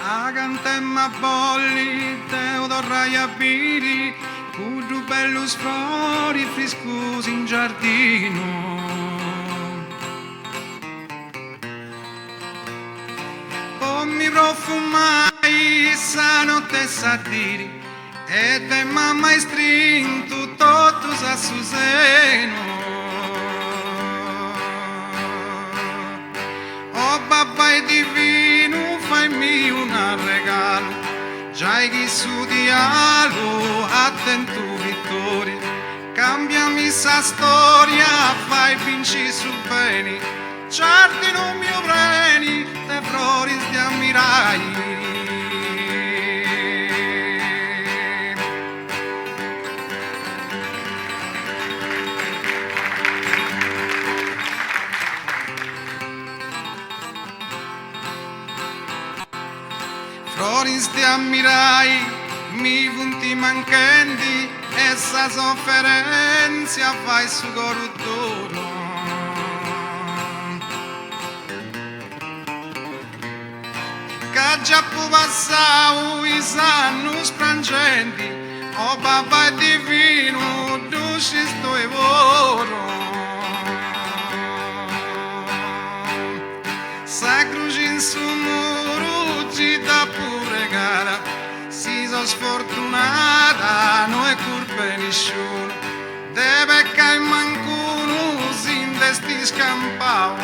A cantemma bolli, teo torrai a biri, curru bellus flori friscus in giardino. Poi mi profumai sa notte sardiri, e te mamma hai strinto tutto a su seno. Oh babba è divino, fammi un regalo, già chi su dialogo, attento vittoria, cambiami sa storia, fai vinci su bene, certi non mi preni, te flori ti ammirai. Floris ti ammirai, mi punti mancanti, essa sofferenza fai su corruttore. Che già pu passau i sanno sprangenti, oh papà è divino, duci sto e voro. Sacruci in su muro, gita pure cara, si so sfortunata, non è colpa nessuno, deve che mancuno si investi scampau,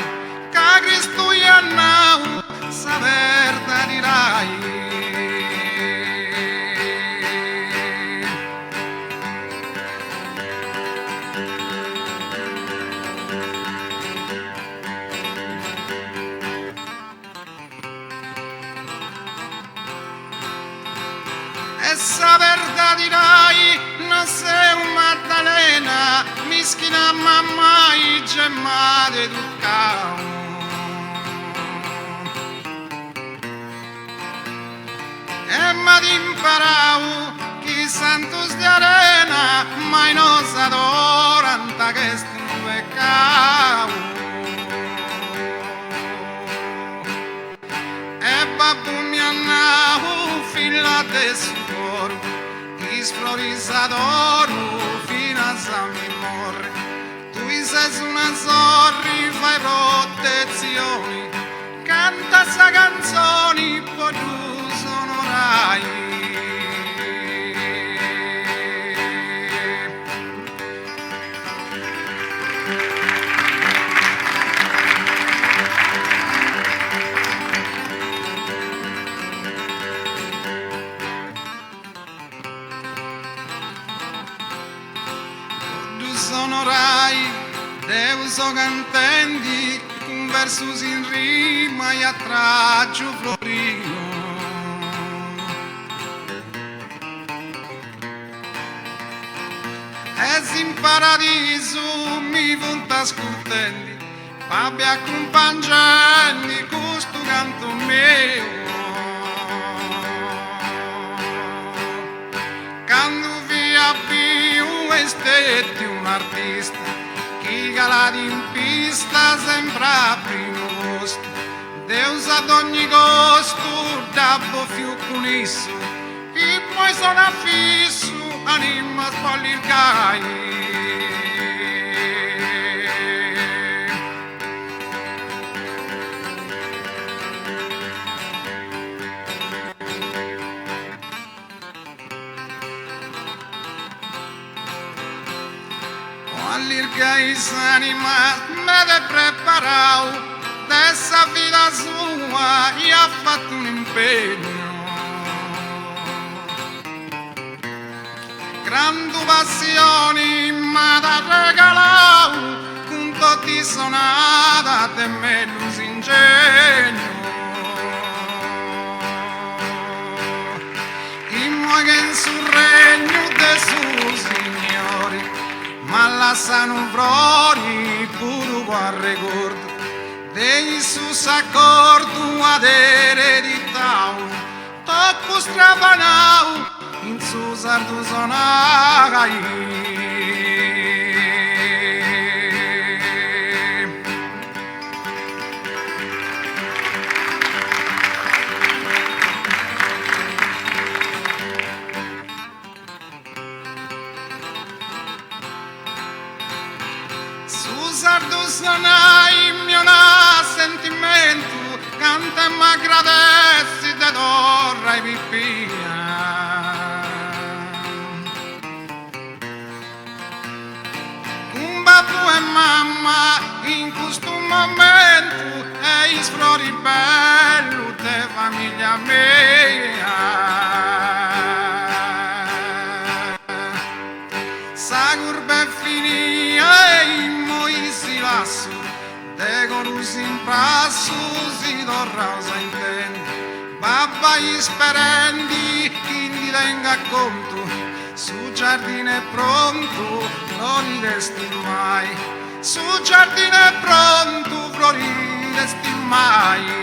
che Cristo gli annau, sa verta dirai. Essa verdad dirai, non sei un Maddalena, mischina mamma i gemmate educao. E ma t'imparau, chi santos di arena, mai non s'adoranta che sti un peccao. E babbo mi annau, figlia de suor, isflorizzadoru fino a mi morre. Tu sei una sorri, fai protezioni, canta sa canzoni, poi tu sonorai. Sonorai, Deus o cantendi, un versus in rima e attraggio florino. Es in paradiso mi punta scutendi, papi accompagnandi questo canto mio. Quando via più estetti un artista, chi cala in pista sembra primo posto, Deus ad ogni costo dabbo più cunisso, e poi sono affisso, anima spalli il gai. All'irgais anima me ne preparau, dessa vita sua gli ha fatto un impegno. Grandi passioni ma da regalau, con tutti sonata te me l'usingegno. Immo che in sul regno de su signori, ma lasciano flori pure a ricordo dei sus accordo ad ereditau, tocco strapanau in su sardo sonai. sardo sanai il mio sentimento, canta e m'aggradessi de torra e pippia. Un babbo e mamma in questo momento e i sfrori belli de famiglia mia. Sa curva è finita e i moi si lasso, de conusi in passo si torna a intendere. Babba gli sperendi, chi ti tenga conto, su giardino è pronto, non resti mai. Su giardino è pronto, floriresti mai.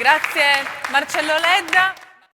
Grazie Marcello Ledda.